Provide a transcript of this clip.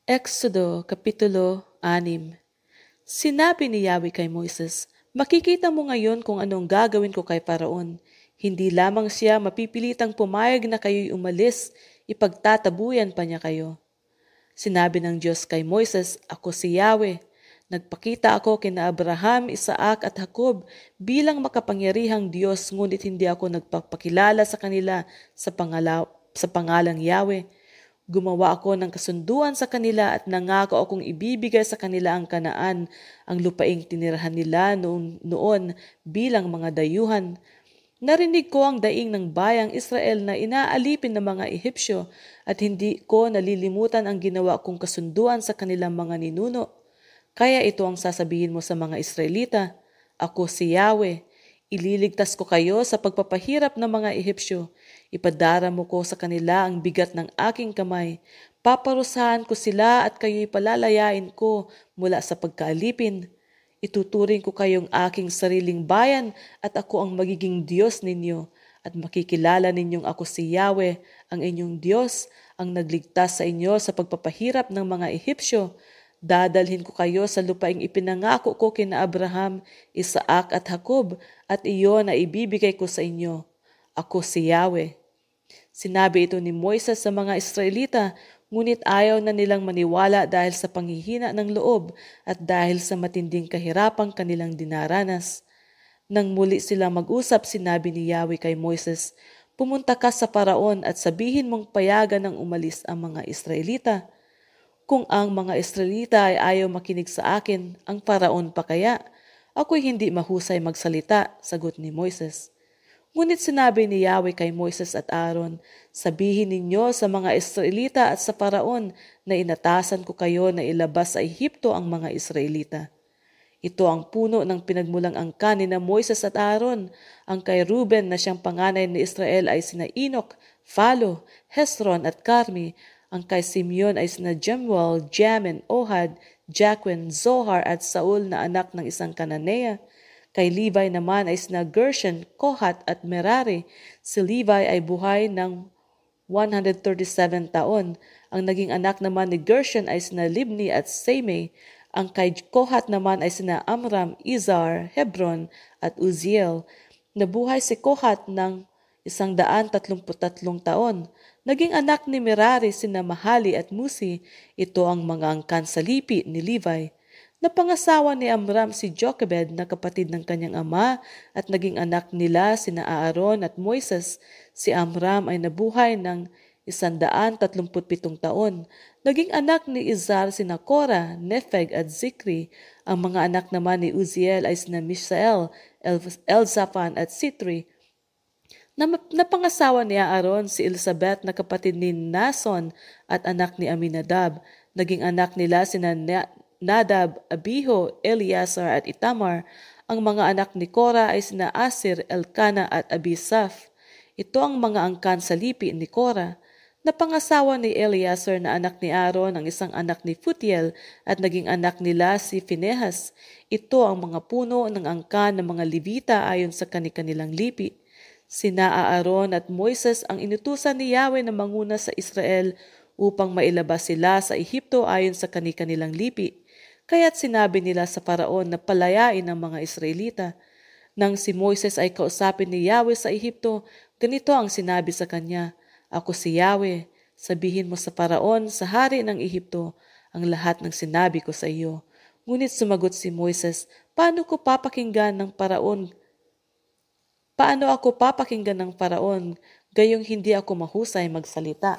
Exodo Kapitulo 6. Sinabi ni Yahweh kay Moises, "Makikita mo ngayon kung anong gagawin ko kay Paraon. Hindi lamang siya mapipilitang pumayag na kayo'y umalis, ipagtatabuyan pa niya kayo." Sinabi ng Diyos kay Moises, "Ako si Yahweh. Nagpakita ako kina Abraham, Isaac at Jacob bilang makapangyarihang Diyos, ngunit hindi ako nagpapakilala sa kanila sa pangalang Yahweh. Gumawa ako ng kasunduan sa kanila at nangako akong ibibigay sa kanila ang Kanaan, ang lupaing tinirahan nila noon bilang mga dayuhan. Narinig ko ang daing ng bayang Israel na inaalipin ng mga Ehipsyo at hindi ko nalilimutan ang ginawa kong kasunduan sa kanilang mga ninuno. Kaya ito ang sasabihin mo sa mga Israelita, ako si Yahweh. Ililigtas ko kayo sa pagpapahirap ng mga Ehipsyo. Ipadaramo ko sa kanila ang bigat ng aking kamay. Paparusahan ko sila at kayo'y palalayain ko mula sa pagkaalipin. Ituturing ko kayong aking sariling bayan at ako ang magiging Diyos ninyo. At makikilala ninyong ako si Yahweh, ang inyong Diyos, ang nagligtas sa inyo sa pagpapahirap ng mga Ehipsyo. Dadalhin ko kayo sa lupaing ipinangako ko kina Abraham, Isaac at Jacob, at iyon na ibibigay ko sa inyo. Ako si Yahweh." Sinabi ito ni Moises sa mga Israelita, ngunit ayaw na nilang maniwala dahil sa panghihina ng loob at dahil sa matinding kahirapang kanilang dinaranas. Nang muli silang mag-usap, sinabi ni Yahweh kay Moises, "Pumunta ka sa Paraon at sabihin mong payagan ng umalis ang mga Israelita." Kung ang mga Israelita ay ayaw makinig sa akin, ang Paraon pa kaya? Ako'y hindi mahusay magsalita, sagot ni Moises. Ngunit sinabi ni Yahweh kay Moises at Aaron, "Sabihin ninyo sa mga Israelita at sa Paraon na inatasan ko kayo na ilabas sa Ehipto ang mga Israelita." Ito ang puno ng pinagmulang angkan ni Moises at Aaron. Ang kay Ruben na siyang panganay ni Israel ay sina Enoch, Phalo, Hezron at Carmi. Ang kay Simeon ay sina Jemuel, Jamin, Ohad, Jacquin, Zohar at Saul na anak ng isang Kananea. Kay Levi naman ay sina Gershon, Kohat at Merari. Si Levi ay buhay ng 137 taon. Ang naging anak naman ni Gershon ay sina Libni at Simei. Ang kay Kohat naman ay sina Amram, Izar, Hebron at Uziel. Nabuhay si Kohat ng 133 taon. Naging anak ni Merari sina Mahali at Musi. Ito ang mga angkan sa lipi ni Levi. Napangasawa ni Amram si Jochebed na kapatid ng kanyang ama at naging anak nila sina Aaron at Moises. Si Amram ay nabuhay ng 137 taon. Naging anak ni Izar sina Korah, Nepheg at Zikri. Ang mga anak naman ni Uziel ay sina Mishael, Elzaphan at Sitri. Napangasawa ni Aaron si Elizabeth na kapatid ni Nason at anak ni Aminadab. Naging anak nila sina Nadab, Abiho, Eleazar at Itamar. Ang mga anak ni Korah ay sina Asir, Elkana at Abisaph. Ito ang mga angkan sa lipi ni Korah. Napangasawa ni Eleazar na anak ni Aaron ang isang anak ni Putiel at naging anak nila si Phinehas. Ito ang mga puno ng angkan ng mga Levita ayon sa kanilang lipi. Sina Aaron at Moises ang inutusan ni Yahweh na manguna sa Israel upang mailabas sila sa Ehipto ayon sa kanilang lipi. Kaya't sinabi nila sa Paraon na palayain ang mga Israelita. Nang si Moises ay kausapin ni Yahweh sa Ehipto, ganito ang sinabi sa kanya, "Ako si Yahweh, sabihin mo sa Paraon, sa hari ng Ehipto, ang lahat ng sinabi ko sa iyo." Ngunit sumagot si Moises, Paano ako papakinggan ng Paraon, gayong hindi ako mahusay magsalita?"